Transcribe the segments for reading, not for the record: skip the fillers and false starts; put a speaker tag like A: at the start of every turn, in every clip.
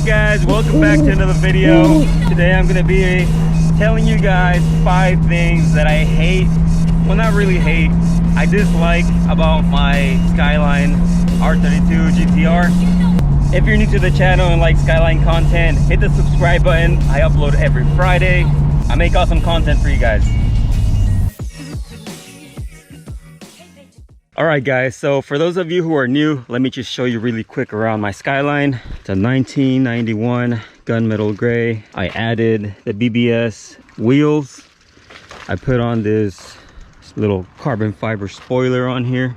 A: Guys, welcome back to another video. Today I'm gonna be telling you guys 5 things that I hate, well, not really hate, I dislike about my Skyline r32 GTR. If you're new to the channel and like Skyline content, hit the subscribe button. I upload every Friday. I make awesome content for you guys. Alright guys, so for those of you who are new, let me just show you really quick around my Skyline. It's a 1991 gunmetal gray. I added the BBS wheels. I put on this little carbon fiber spoiler on here.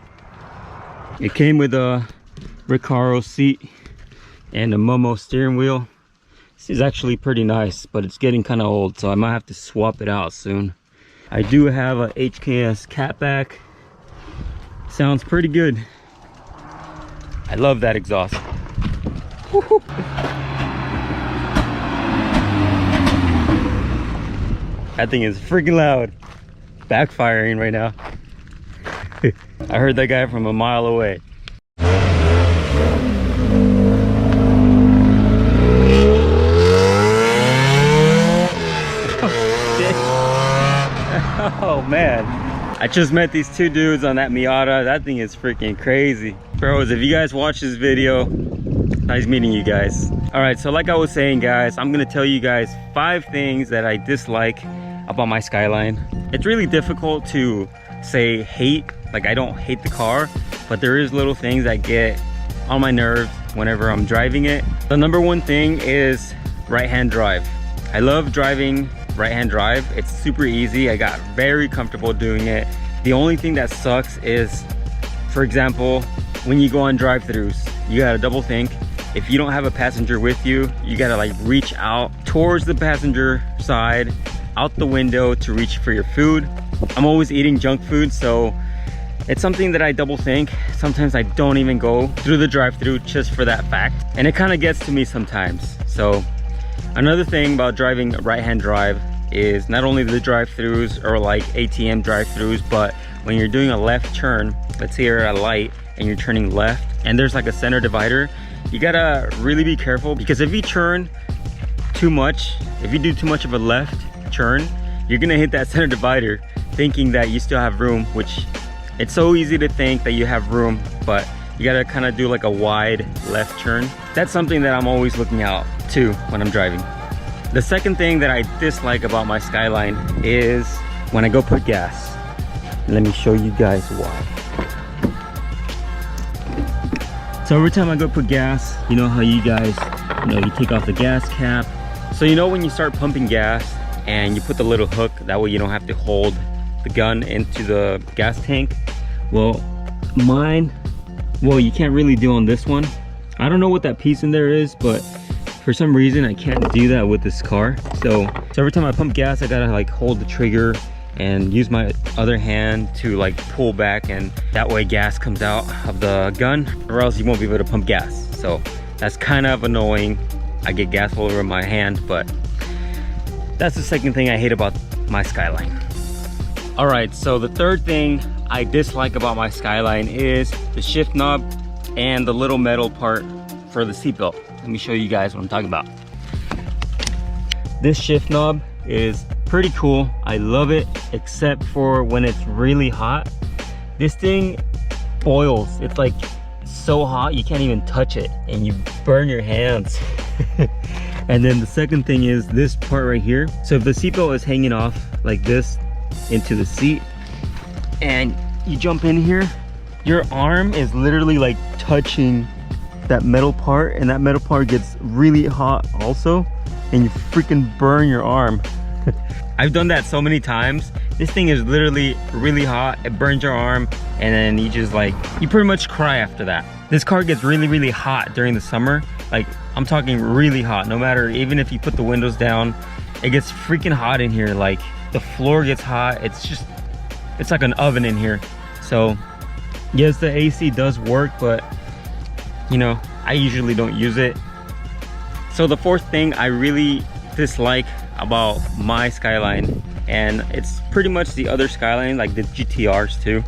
A: It came with a Recaro seat and a Momo steering wheel. This is actually pretty nice, but it's getting kind of old, so I might have to swap it out soon. I do have a HKS catback. Sounds pretty good. I love that exhaust. That thing is freaking loud. Backfiring right now. I heard that guy from a mile away. Oh man. I just met these 2 dudes on that Miata. That thing is freaking crazy. Bros, if you guys watch this video, nice meeting you guys. Alright, so like I was saying guys, I'm gonna tell you guys 5 things that I dislike about my Skyline. It's really difficult to say hate, like I don't hate the car, but there is little things that get on my nerves whenever I'm driving it. The number 1 thing is right-hand drive. I love driving right-hand drive. It's super easy. I got very comfortable doing it. The only thing that sucks is, for example, when you go on drive-throughs, you gotta double think. If you don't have a passenger with you, you gotta like reach out towards the passenger side, out the window to reach for your food. I'm always eating junk food, so it's something that I double think. Sometimes I don't even go through the drive-through just for that fact, and it kind of gets to me sometimes. So another thing about driving right-hand drive is not only the drive-thrus or like ATM drive-thrus, but when you're doing a left turn, let's say you're at a light and you're turning left and there's like a center divider, you gotta really be careful, because if you turn too much, if you do too much of a left turn, you're gonna hit that center divider thinking that you still have room, which it's so easy to think that you have room, but you gotta kind of do like a wide left turn. That's something that I'm always looking out to when I'm driving. The second thing that I dislike about my Skyline is when I go put gas. Let me show you guys why. So every time I go put gas, you know how you guys, you take off the gas cap. So you know when you start pumping gas and you put the little hook, that way you don't have to hold the gun into the gas tank. Well, mine, you can't really do on this one. I don't know what that piece in there is, but for some reason I can't do that with this car. So every time I pump gas, I gotta like hold the trigger and use my other hand to like pull back, and that way gas comes out of the gun, or else you won't be able to pump gas. So that's kind of annoying. I get gas all over my hand, but that's the second thing I hate about my Skyline. All right, so the third thing I dislike about my Skyline is the shift knob and the little metal part for the seatbelt. Let me show you guys what I'm talking about. This shift knob is pretty cool. I love it, except for when it's really hot. This thing boils. It's like so hot you can't even touch it and you burn your hands. And then the second thing is this part right here. So if the seatbelt is hanging off like this into the seat and you jump in here, your arm is literally like touching that metal part, and that metal part gets really hot also, and you freaking burn your arm. I've done that so many times. This thing is literally really hot. It burns your arm, and then you just like, you pretty much cry after that. This car gets really hot during the summer. Like, I'm talking really hot. No matter, even if you put the windows down, it gets freaking hot in here. Like, the floor gets hot. It's like an oven in here. So yes, the AC does work, but you know, I usually don't use it. So the fourth thing I really dislike about my Skyline, and it's pretty much the other Skyline, like the GTRs too,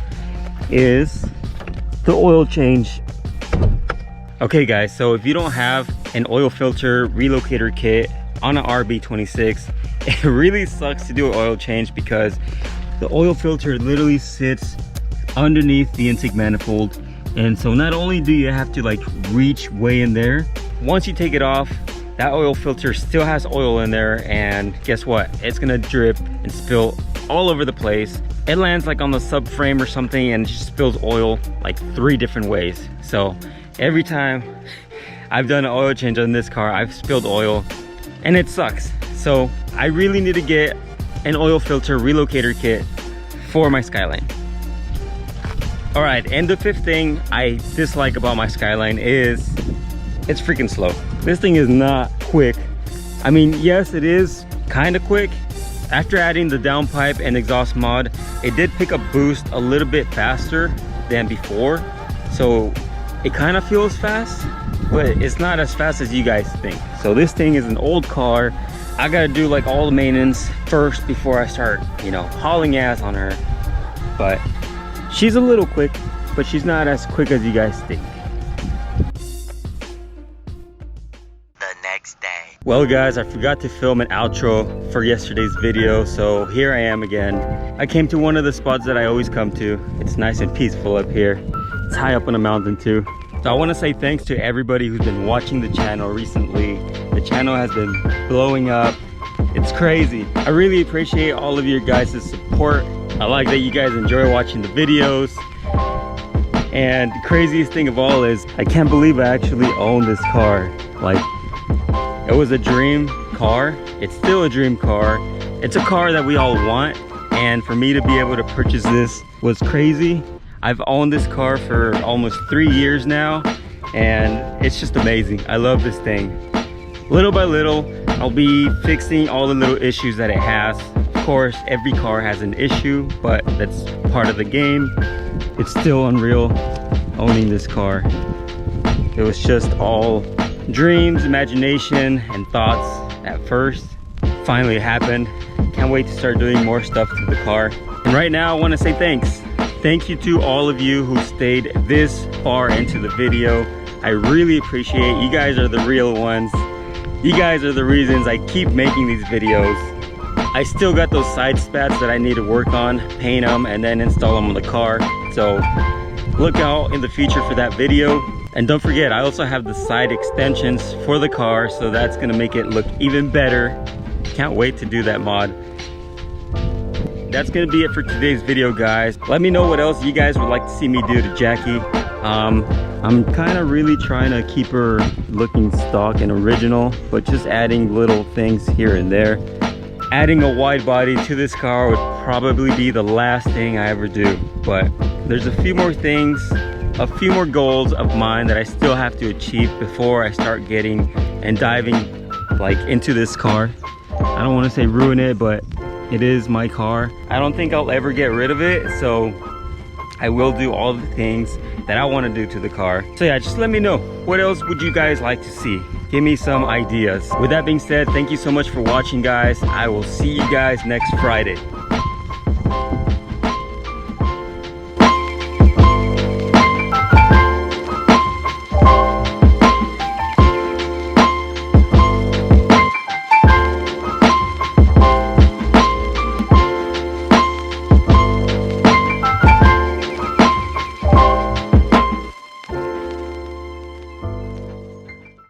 A: is the oil change. Okay guys, so if you don't have an oil filter relocator kit on an RB26, it really sucks to do an oil change because the oil filter literally sits underneath the intake manifold. And so not only do you have to like reach way in there, once you take it off, that oil filter still has oil in there, and guess what? It's gonna drip and spill all over the place. It lands like on the subframe or something and just spills oil like 3 different ways. So every time I've done an oil change on this car, I've spilled oil and it sucks. So I really need to get an oil filter relocator kit for my Skyline. All right, and the fifth thing I dislike about my Skyline is it's freaking slow. This thing is not quick. I mean, yes, it is kind of quick. After adding the downpipe and exhaust mod, it did pick up boost a little bit faster than before. So it kind of feels fast, but it's not as fast as you guys think. So this thing is an old car. I gotta do like all the maintenance first before I start, you know, hauling ass on her. But she's a little quick, but she's not as quick as you guys think.
B: The next day.
A: Well guys, I forgot to film an outro for yesterday's video, so here I am again. I came to one of the spots that I always come to. It's nice and peaceful up here. It's high up on a mountain too. So I want to say thanks to everybody who's been watching the channel recently. The channel has been blowing up. It's crazy. I really appreciate all of your guys' support. I like that you guys enjoy watching the videos. And the craziest thing of all is I can't believe I actually own this car. Like, it was a dream car. It's still a dream car. It's a car that we all want. And for me to be able to purchase this was crazy. I've owned this car for almost 3 years now, and it's just amazing. I love this thing. Little by little, I'll be fixing all the little issues that it has. Of course, every car has an issue, but that's part of the game. It's still unreal owning this car. It was just all dreams, imagination, and thoughts at first. Finally it happened. Can't wait to start doing more stuff to the car. And right now I want to say thanks. Thank you to all of you who stayed this far into the video. I really appreciate it. You guys are the real ones. You guys are the reasons I keep making these videos. I still got those side spats that I need to work on, paint them, and then install them on the car. So look out in the future for that video. And don't forget, I also have the side extensions for the car, so that's gonna make it look even better. Can't wait to do that mod. That's gonna be it for today's video, guys. Let me know what else you guys would like to see me do to Jackie. I'm kind of really trying to keep her looking stock and original, but just adding little things here and there. Adding a wide body to this car would probably be the last thing I ever do, but there's a few more things, a few more goals of mine that I still have to achieve before I start getting and diving like into this car. I don't want to say ruin it, but it is my car. I don't think I'll ever get rid of it, so I will do all the things that I want to do to the car. So yeah, just let me know, what else would you guys like to see? Give me some ideas. With that being said, thank you so much for watching, guys. I will see you guys next Friday.